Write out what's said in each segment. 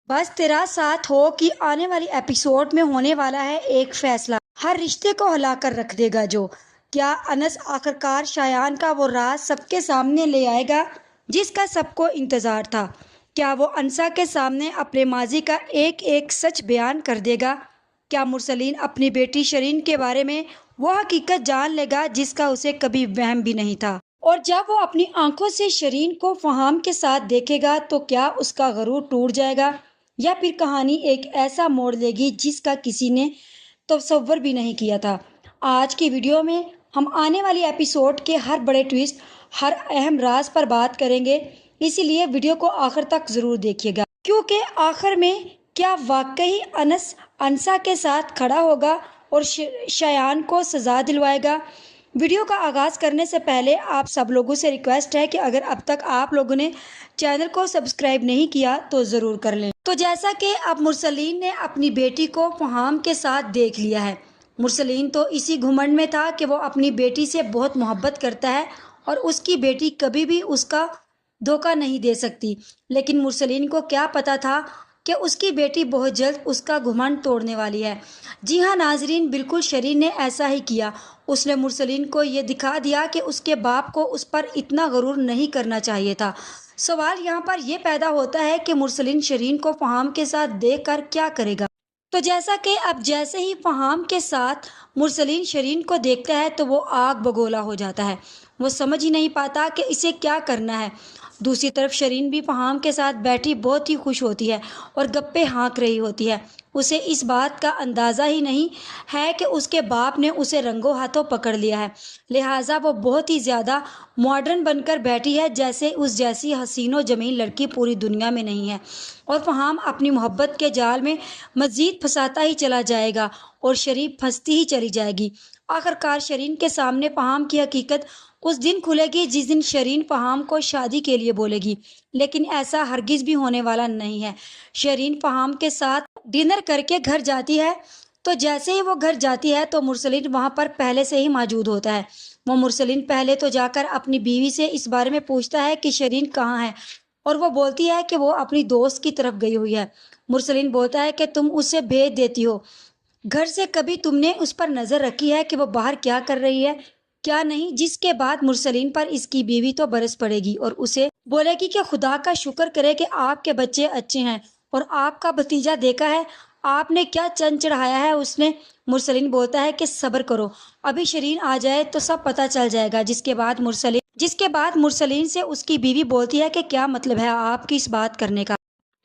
بس تیرا ساتھ ہو کہ آنے والی ایپیسوڈ میں ہونے والا ہے ایک فیصلہ ہر رشتے کو ہلا کر رکھ دے گا۔ جو کیا انس آخرکار شایان کا وہ راز سب کے سامنے لے آئے گا جس کا سب کو انتظار تھا؟ کیا وہ انسا کے سامنے اپنے ماضی کا ایک ایک سچ بیان کر دے گا؟ کیا مرسلین اپنی بیٹی شرین کے بارے میں وہ حقیقت جان لے گا جس کا اسے کبھی وہم بھی نہیں تھا؟ اور جب وہ اپنی آنکھوں سے شرین کو فہام کے ساتھ دیکھے گا تو کیا اس کا غرور ٹوٹ جائے گا یا پھر کہانی ایک ایسا موڑ لے گی جس کا کسی نے تصور بھی نہیں کیا تھا؟ آج کی ویڈیو میں ہم آنے والی ایپیسوڈ کے ہر بڑے ٹویسٹ، ہر اہم راز پر بات کریں گے، اسی لیے ویڈیو کو آخر تک ضرور دیکھیے گا، کیونکہ آخر میں کیا واقعی انس انسا کے ساتھ کھڑا ہوگا اور شایان کو سزا دلوائے گا؟ ویڈیو کا آغاز کرنے سے پہلے آپ سب لوگوں سے ریکویسٹ ہے کہ اگر اب تک آپ لوگوں نے چینل کو سبسکرائب نہیں کیا تو ضرور کر لیں۔ تو جیسا کہ اب مرسلین نے اپنی بیٹی کو فہام کے ساتھ دیکھ لیا ہے، مرسلین تو اسی گھمنڈ میں تھا کہ وہ اپنی بیٹی سے بہت محبت کرتا ہے اور اس کی بیٹی کبھی بھی اس کا دھوکہ نہیں دے سکتی، لیکن مرسلین کو کیا پتا تھا کہ اس کی بیٹی بہت جلد اس کا گھمنڈ توڑنے والی ہے۔ جی ہاں ناظرین، بالکل شرین نے ایسا ہی کیا۔ اس نے مرسلین کو یہ دکھا دیا کہ اس کے باپ کو اس پر اتنا غرور نہیں کرنا چاہیے تھا۔ سوال یہاں پر یہ پیدا ہوتا ہے کہ مرسلین شرین کو فہام کے ساتھ دیکھ کر کیا کرے گا؟ تو جیسا کہ اب جیسے ہی فہام کے ساتھ مرسلین شرین کو دیکھتا ہے تو وہ آگ بگولا ہو جاتا ہے، وہ سمجھ ہی نہیں پاتا کہ اسے کیا کرنا ہے۔ دوسری طرف شرین بھی فہام کے ساتھ بیٹھی بہت ہی خوش ہوتی ہے اور گپے ہانک رہی ہوتی ہے۔ اسے اس بات کا اندازہ ہی نہیں ہے کہ اس کے باپ نے اسے رنگوں ہاتھوں پکڑ لیا ہے، لہٰذا وہ بہت ہی زیادہ ماڈرن بن کر بیٹھی ہے جیسے اس جیسی حسین و جمیل لڑکی پوری دنیا میں نہیں ہے، اور فہام اپنی محبت کے جال میں مزید پھنساتا ہی چلا جائے گا اور شرین پھنستی ہی چلی جائے گی۔ آخرکار شرین کے سامنے فہام کی حقیقت اس دن کھلے گی جس دن شرین فہام کو شادی کے لیے بولے گی، لیکن ایسا ہرگز بھی ہونے والا نہیں ہے۔ شرین فہام کے ساتھ ڈنر کر کے گھر جاتی ہے، تو جیسے ہی وہ گھر جاتی ہے تو مرسلین وہاں پر پہلے سے ہی موجود ہوتا ہے۔ وہ مرسلین پہلے تو جا کر اپنی بیوی سے اس بارے میں پوچھتا ہے کہ شرین کہاں ہے، اور وہ بولتی ہے کہ وہ اپنی دوست کی طرف گئی ہوئی ہے۔ مرسلین بولتا ہے کہ تم اسے بھیج دیتی ہو گھر سے، کبھی تم نے اس پر نظر رکھی ہے کہ وہ باہر کیا کر رہی ہے کیا نہیں؟ جس کے بعد مرسلین پر اس کی بیوی تو برس پڑے گی اور اسے بولے گی کہ خدا کا شکر کرے کہ آپ کے بچے اچھے ہیں اور آپ کا بھتیجا دیکھا ہے آپ نے کیا چند چڑھایا ہے اس نے۔ مرسلین بولتا ہے کہ صبر کرو، ابھی شرین آ جائے تو سب پتہ چل جائے گا۔ جس کے بعد مرسلین سے اس کی بیوی بولتی ہے کہ کیا مطلب ہے آپ کی اس بات کرنے کا؟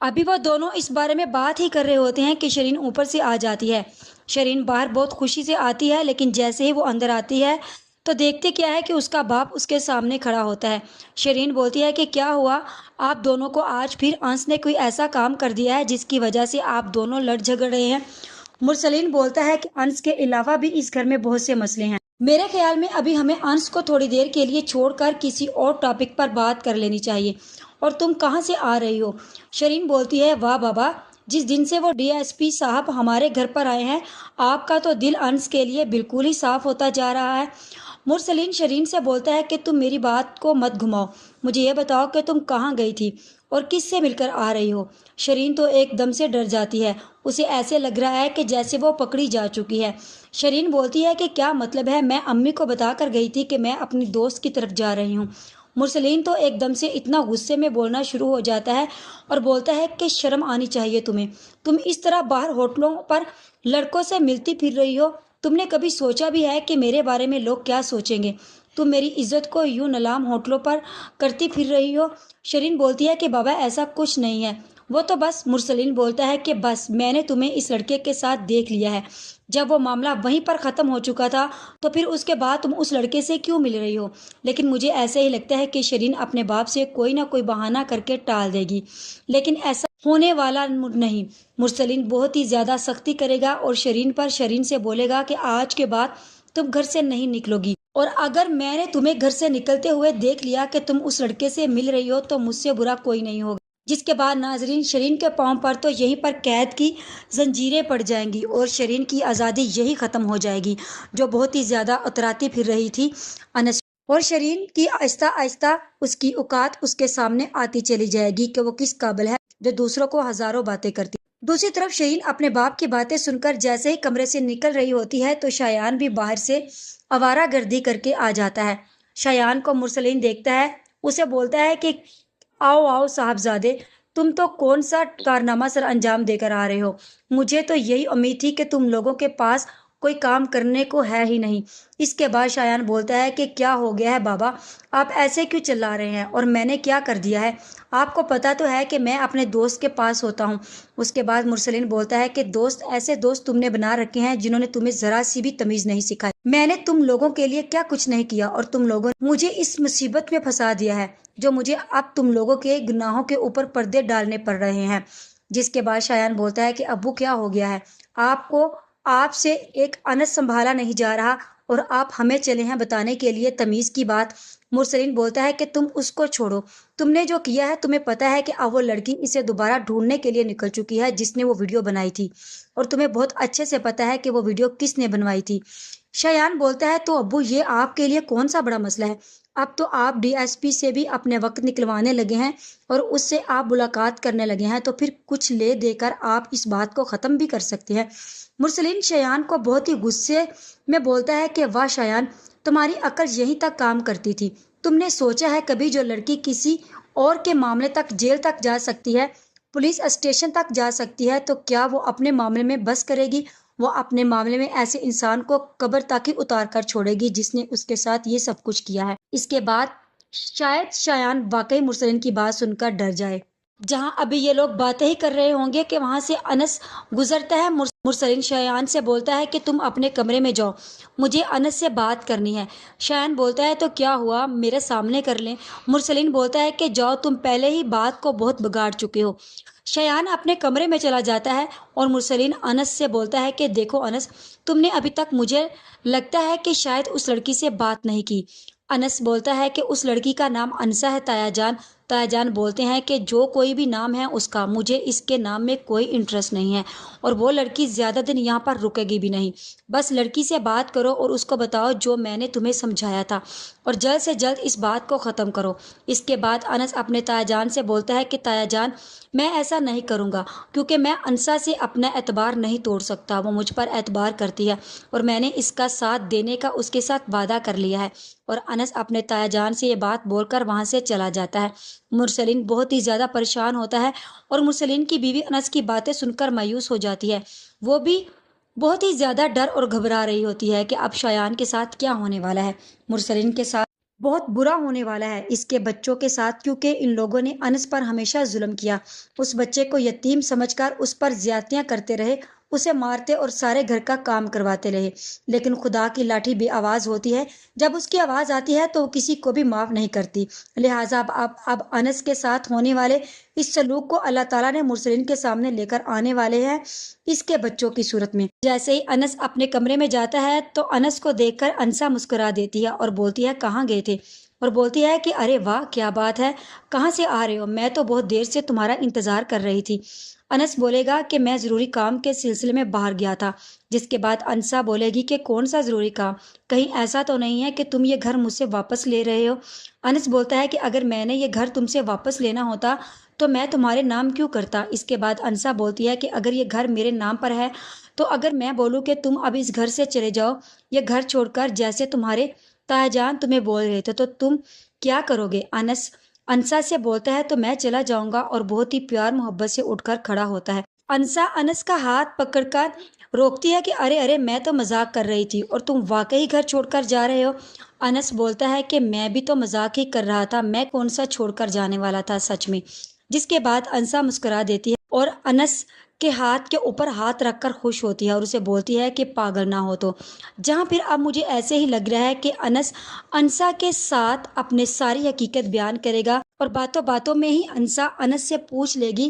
ابھی وہ دونوں اس بارے میں بات ہی کر رہے ہوتے ہیں کہ شرین اوپر سے آ جاتی ہے۔ شرین باہر بہت خوشی سے آتی ہے، لیکن جیسے ہی وہ اندر آتی ہے تو دیکھتے کیا ہے کہ اس کا باپ اس کے سامنے کھڑا ہوتا ہے۔ شرین بولتی ہے کہ کیا ہوا آپ دونوں کو؟ آج پھر انس نے کوئی ایسا کام کر دیا ہے جس کی وجہ سے آپ دونوں لڑ جھگڑ رہے ہیں؟ مرسلین بولتا ہے کہ انس کے علاوہ بھی اس گھر میں بہت سے مسئلے ہیں، میرے خیال میں ابھی ہمیں انس کو تھوڑی دیر کے لیے چھوڑ کر کسی اور ٹاپک پر بات کر لینی چاہیے۔ اور تم کہاں سے آ رہی ہو؟ شرین بولتی ہے واہ بابا، جس دن سے وہ ڈی ایس پی صاحب ہمارے گھر پر آئے ہیں آپ کا تو دل انس کے لیے بالکل ہی صاف ہوتا جا رہا ہے۔ مرسلین شرین سے بولتا ہے کہ تم میری بات کو مت گھماؤ، مجھے یہ بتاؤ کہ تم کہاں گئی تھی اور کس سے مل کر آ رہی ہو؟ شرین تو ایک دم سے ڈر جاتی ہے، اسے ایسے لگ رہا ہے کہ جیسے وہ پکڑی جا چکی ہے۔ شرین بولتی ہے کہ کیا مطلب ہے؟ میں امی کو بتا کر گئی تھی کہ میں اپنی دوست کی طرف جا رہی ہوں۔ مرسلین تو ایک دم سے اتنا غصے میں بولنا شروع ہو جاتا ہے اور بولتا ہے کہ شرم آنی چاہیے تمہیں، تم اس طرح باہر ہوٹلوں پر لڑکوں سے ملتی پھر رہی ہو، تم نے کبھی سوچا بھی ہے کہ میرے بارے میں لوگ کیا سوچیں گے؟ تم میری عزت کو یوں نیلام ہوٹلوں پر کرتی پھر رہی ہو۔ شرین بولتی ہے کہ بابا ایسا کچھ نہیں ہے، وہ تو بس۔ مرسلین بولتا ہے کہ بس میں نے تمہیں اس لڑکے کے ساتھ دیکھ لیا ہے، جب وہ معاملہ وہیں پر ختم ہو چکا تھا تو پھر اس کے بعد تم اس لڑکے سے کیوں مل رہی ہو؟ لیکن مجھے ایسے ہی لگتا ہے کہ شرین اپنے باپ سے کوئی نہ کوئی بہانہ کر کے ٹال دے گی، لیکن ایسا ہونے والا نہیں۔ مرسلین بہت ہی زیادہ سختی کرے گا اور شرین سے بولے گا کہ آج کے بعد تم گھر سے نہیں نکلو گی، اور اگر میں نے تمہیں گھر سے نکلتے ہوئے دیکھ لیا کہ تم اس لڑکے سے مل رہی ہو تو مجھ سے برا کوئی نہیں ہوگا۔ جس کے بعد ناظرین شرین کے پاؤں پر تو یہیں پر قید کی زنجیریں پڑ جائیں گی اور شرین کی آزادی یہی ختم ہو جائے گی، جو بہت ہی زیادہ اتراتی پھر رہی تھی انس، اور شرین کی آہستہ آہستہ اس کی اوقات اس کے سامنے آتی چلی جائے گی کہ وہ کس قابل ہے۔ جو دوسروں کو ہزاروں باتیں کرتی۔ دوسری طرف شہین اپنے باپ کی باتیں سن کر جیسے ہی کمرے سے نکل رہی ہوتی ہے تو شایان بھی باہر سے آوارہ گردی کر کے آ جاتا ہے۔ شایان کو مرسلین دیکھتا ہے، اسے بولتا ہے کہ آؤ آؤ صاحبزادے، تم تو کون سا کارنامہ سر انجام دے کر آ رہے ہو؟ مجھے تو یہی امید تھی کہ تم لوگوں کے پاس کوئی کام کرنے کو ہے ہی نہیں۔ اس کے بعد شایان بولتا ہے کہ کیا ہو گیا ہے بابا، آپ ایسے کیوں چلا رہے ہیں، اور میں نے کیا کر دیا ہے؟ آپ کو پتا تو ہے کہ میں اپنے دوست کے پاس ہوتا ہوں۔ اس کے بعد مرسلین بولتا ہے کہ دوست، ایسے دوست تم نے بنا رکھے ہیں جنہوں نے تمہیں ذرا سی بھی تمیز نہیں سکھائی۔ میں نے تم لوگوں کے لیے کیا کچھ نہیں کیا، اور تم لوگوں نے مجھے اس مصیبت میں پھنسا دیا ہے جو مجھے اب تم لوگوں کے گناہوں کے اوپر پردے ڈالنے پڑ رہے ہیں۔ جس کے بعد شایان بولتا ہے کہ ابو کیا ہو گیا ہے، آپ کو آپ سے ایک انس سنبھالا نہیں جا رہا اور آپ ہمیں چلے ہیں بتانے کے لیے تمیز کی بات۔ مرسلین بولتا ہے کہ تم اس کو چھوڑو، تم نے جو کیا ہے تمہیں پتا ہے کہ اب وہ لڑکی اسے دوبارہ ڈھونڈنے کے لیے نکل چکی ہے جس نے وہ ویڈیو بنائی تھی، اور تمہیں بہت اچھے سے پتا ہے کہ وہ ویڈیو کس نے بنوائی تھی۔ شایان بولتا ہے تو ابو یہ آپ کے لیے کون سا بڑا مسئلہ ہے؟ اب تو آپ ڈی ایس پی سے بھی اپنے وقت نکلوانے لگے ہیں اور اس سے آپ ملاقات کرنے لگے ہیں، تو پھر کچھ لے دے کر آپ اس بات کو ختم بھی کر سکتے ہیں۔ مرسلین شایان کو بہت ہی غصے میں بولتا ہے کہ واہ شایان، تمہاری عقل یہیں تک کام کرتی تھی؟ تم نے سوچا ہے کبھی جو لڑکی کسی اور کے معاملے تک جیل تک جا سکتی ہے، پولیس اسٹیشن تک جا سکتی ہے، تو کیا وہ اپنے معاملے میں بس کرے گی؟ وہ اپنے معاملے میں ایسے انسان کو قبر تک ہی اتار کر چھوڑے گی جس نے اس کے ساتھ یہ سب کچھ کیا ہے۔ اس کے بعد شاید شایان واقعی مرسلین کی بات سن کر ڈر جائے۔ جہاں ابھی یہ لوگ باتیں ہی کر رہے ہوں گے کہ وہاں سے انس گزرتا ہے۔ مرسلین شایان سے بولتا ہے کہ تم اپنے کمرے میں جاؤ، مجھے انس سے بات کرنی ہے۔ شایان بولتا ہے تو کیا ہوا، میرے سامنے کر لیں۔ مرسلین بولتا ہے کہ جاؤ، تم پہلے ہی بات کو بہت بگاڑ چکے ہو۔ شایان اپنے کمرے میں چلا جاتا ہے اور مرسلین انس سے بولتا ہے کہ دیکھو انس، تم نے ابھی تک مجھے لگتا ہے کہ شاید اس لڑکی سے بات نہیں کی۔ انس بولتا ہے کہ اس لڑکی کا نام انسا ہے تایا جان۔ تایا جان بولتے ہیں کہ جو کوئی بھی نام ہے اس کا، مجھے اس کے نام میں کوئی انٹرسٹ نہیں ہے، اور وہ لڑکی زیادہ دن یہاں پر رکے گی بھی نہیں۔ بس لڑکی سے بات کرو اور اس کو بتاؤ جو میں نے تمہیں سمجھایا تھا، اور جلد سے جلد اس بات کو ختم کرو۔ اس کے بعد انس اپنے تایا جان سے بولتا ہے کہ تایا جان، میں ایسا نہیں کروں گا کیونکہ میں انسا سے اپنا اعتبار نہیں توڑ سکتا، وہ مجھ پر اعتبار کرتی ہے اور میں نے اس کا ساتھ دینے کا اس کے ساتھ وعدہ کر لیا ہے۔ اور انس اپنے تایا جان سے یہ بات بول کر وہاں سے چلا جاتا ہے۔ مرسلین بہت ہی زیادہ پریشان ہوتا ہے اور مرسلین کی بیوی انس کی باتیں سن کر مایوس ہو جاتی ہے۔ وہ بھی بہت ہی زیادہ ڈر اور گھبرا رہی ہوتی ہے کہ اب شایان کے ساتھ کیا ہونے والا ہے۔ مرسلین کے ساتھ بہت برا ہونے والا ہے، اس کے بچوں کے ساتھ، کیونکہ ان لوگوں نے انس پر ہمیشہ ظلم کیا، اس بچے کو یتیم سمجھ کر اس پر زیادتیاں کرتے رہے، اسے مارتے اور سارے گھر کا کام کرواتے رہے۔ لیکن خدا کی لاٹھی بے آواز ہوتی ہے، جب اس کی آواز آتی ہے تو وہ کسی کو بھی معاف نہیں کرتی۔ لہٰذا اب انس کے ساتھ ہونے والے اس سلوک کو اللہ تعالیٰ نے مرسلین کے سامنے لے کر آنے والے ہیں اس کے بچوں کی صورت میں۔ جیسے ہی انس اپنے کمرے میں جاتا ہے تو انس کو دیکھ کر انسا مسکرا دیتی ہے اور بولتی ہے کہاں گئے تھے، اور بولتی ہے کہ ارے واہ کیا بات ہے، کہاں سے آ رہے ہو، میں تو بہت دیر سے تمہارا انتظار کر رہی تھی۔ انس بولے گا کہ میں ضروری کام کے سلسلے میں باہر گیا تھا۔ جس کے بعد انسا بولے گی کہ کون سا ضروری کام، کہیں ایسا تو نہیں ہے کہ تم یہ گھر مجھ سے واپس لے رہے ہو؟ انس بولتا ہے کہ اگر میں نے یہ گھر تم سے واپس لینا ہوتا تو میں تمہارے نام کیوں کرتا؟ اس کے بعد انسا بولتی ہے کہ اگر یہ گھر میرے نام پر ہے تو اگر میں بولوں کہ تم اب اس گھر سے چلے جاؤ، یہ گھر چھوڑ کر، جیسے تمہارے تایا جان تمہیں بول رہے تھے، تو تم کیا کرو گے؟ انسا سے بولتا ہے تو میں چلا جاؤں گا، اور بہت ہی پیار محبت سے اٹھ کر کھڑا ہوتا ہے۔ انسا انس کا ہاتھ پکڑ کر روکتی ہے کہ ارے ارے میں تو مذاق کر رہی تھی اور تم واقعی گھر چھوڑ کر جا رہے ہو؟ انس بولتا ہے کہ میں بھی تو مذاق ہی کر رہا تھا، میں کون سا چھوڑ کر جانے والا تھا سچ میں۔ جس کے بعد انسا مسکرا دیتی ہے اور انس کے ہاتھ کے اوپر ہاتھ رکھ کر خوش ہوتی ہے اور اسے بولتی ہے کہ پاگل نہ ہو تو۔ جہاں پھر اب مجھے ایسے ہی لگ رہا ہے کہ انس انسا کے ساتھ اپنے ساری حقیقت بیان کرے گا، اور باتوں باتوں میں ہی انسا انس سے پوچھ لے گی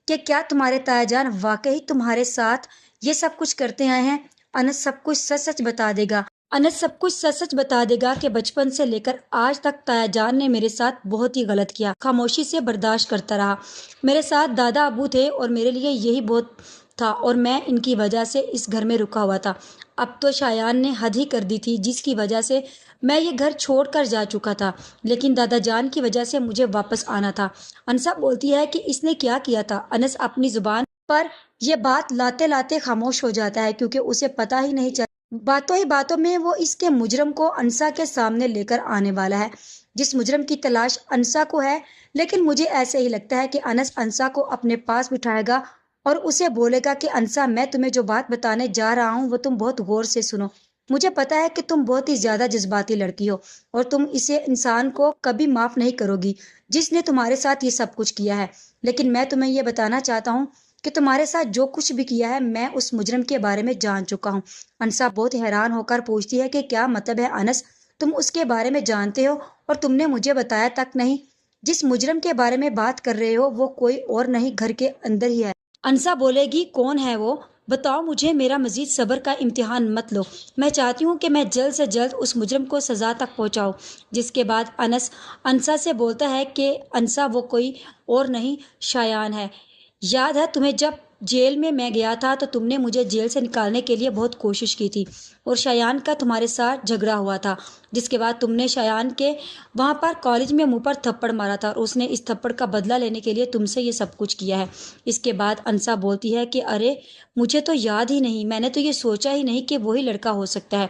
کہ کیا تمہارے تایا جان واقعی تمہارے ساتھ یہ سب کچھ کرتے آئے ہیں؟ انس سب کچھ سچ سچ بتا دے گا۔ انس سب کچھ سچ سچ بتا دے گا کہ بچپن سے لے کر آج تک تایا جان نے میرے ساتھ بہت ہی غلط کیا، خاموشی سے برداشت کرتا رہا۔ میرے ساتھ دادا ابو تھے اور میرے لیے یہی بہت تھا، اور میں ان کی وجہ سے اس گھر میں رکا ہوا تھا۔ اب تو شایان نے حد ہی کر دی تھی، جس کی وجہ سے میں یہ گھر چھوڑ کر جا چکا تھا، لیکن دادا جان کی وجہ سے مجھے واپس آنا تھا۔ انسا بولتی ہے کہ اس نے کیا کیا تھا۔ انس اپنی زبان پر یہ بات لاتے لاتے خاموش ہو جاتا ہے، کیونکہ اسے پتہ ہی نہیں چلتا۔ باتوں ہی باتوں میں وہ اس کے مجرم کو انسا کے سامنے لے کر آنے والا ہے، جس مجرم کی تلاش انسا کو ہے۔ لیکن مجھے ایسے ہی لگتا ہے کہ انس انسا کو اپنے پاس بٹھائے گا اور اسے بولے گا کہ انسا، میں تمہیں جو بات بتانے جا رہا ہوں وہ تم بہت غور سے سنو۔ مجھے پتا ہے کہ تم بہت ہی زیادہ جذباتی لڑکی ہو اور تم اسے انسان کو کبھی معاف نہیں کرو گی جس نے تمہارے ساتھ یہ سب کچھ کیا ہے، لیکن میں تمہیں یہ بتانا چاہتا ہوں کہ تمہارے ساتھ جو کچھ بھی کیا ہے میں اس مجرم کے بارے میں جان چکا ہوں۔ انسا بہت حیران ہو کر پوچھتی ہے کہ کیا مطلب ہے انس، تم اس کے بارے میں جانتے ہو اور تم نے مجھے بتایا تک نہیں؟ جس مجرم کے بارے میں بات کر رہے ہو وہ کوئی اور نہیں، گھر کے اندر ہی ہے۔ انسا بولے گی، کون ہے وہ؟ بتاؤ مجھے، میرا مزید صبر کا امتحان مت لو۔ میں چاہتی ہوں کہ میں جلد سے جلد اس مجرم کو سزا تک پہنچاؤں۔ جس کے بعد انس انسا سے بولتا ہے کہ انسا، وہ کوئی اور نہیں شایان ہے۔ یاد ہے تمہیں جب جیل میں گیا تھا تو تم نے مجھے جیل سے نکالنے کے لیے بہت کوشش کی تھی اور شایان کا تمہارے ساتھ جھگڑا ہوا تھا، جس کے بعد تم نے شایان کے وہاں پر کالج میں منہ پر تھپڑ مارا تھا اور اس نے اس تھپڑ کا بدلہ لینے کے لیے تم سے یہ سب کچھ کیا ہے۔ اس کے بعد انسا بولتی ہے کہ ارے مجھے تو یاد ہی نہیں، میں نے تو یہ سوچا ہی نہیں کہ وہی لڑکا ہو سکتا ہے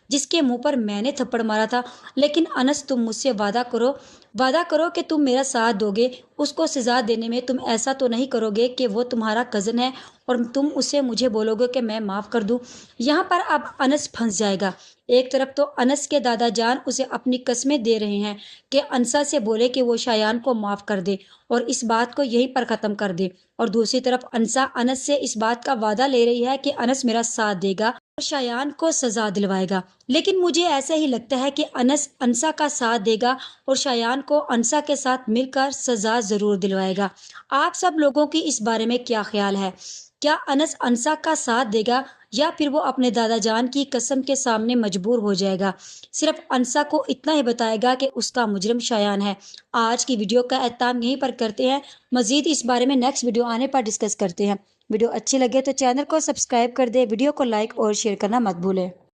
جس کے منہ پر میں نے تھپڑ مارا تھا۔ لیکن انس، تم مجھ سے وعدہ کرو کہ تم میرا ساتھ دو گے، اس کو سزا دینے میں تم ایسا تو نہیں کرو گے کہ وہ تمہارا کزن ہے اور تم اسے مجھے بولو گے کہ میں معاف کر دوں۔ یہاں پر اب انس پھنس جائے گا۔ ایک طرف تو انس کے دادا جان اسے اپنی قسمیں دے رہے ہیں کہ انسا سے بولے کہ وہ شایان کو معاف کر دے اور اس بات کو یہیں پر ختم کر دے، اور دوسری طرف انسا انس سے اس بات کا وعدہ لے رہی ہے کہ انس میرا ساتھ دے گا اور شایان کو سزا دلوائے گا۔ لیکن مجھے ایسا ہی لگتا ہے کہ انس انسا کا ساتھ دے گا اور شایان کو انسا کے ساتھ مل کر سزا ضرور دلوائے گا۔ آپ سب لوگوں کی اس بارے میں کیا خیال ہے؟ کیا انس انسا کا ساتھ دے گا یا پھر وہ اپنے دادا جان کی قسم کے سامنے مجبور ہو جائے گا، صرف انسا کو اتنا ہی بتائے گا کہ اس کا مجرم شایان ہے؟ آج کی ویڈیو کا اختتام یہیں پر کرتے ہیں، مزید اس بارے میں نیکسٹ ویڈیو آنے پر ڈسکس کرتے ہیں۔ ویڈیو اچھی لگے تو چینل کو سبسکرائب کر دے، ویڈیو کو لائک اور شیئر کرنا مت بھولیں۔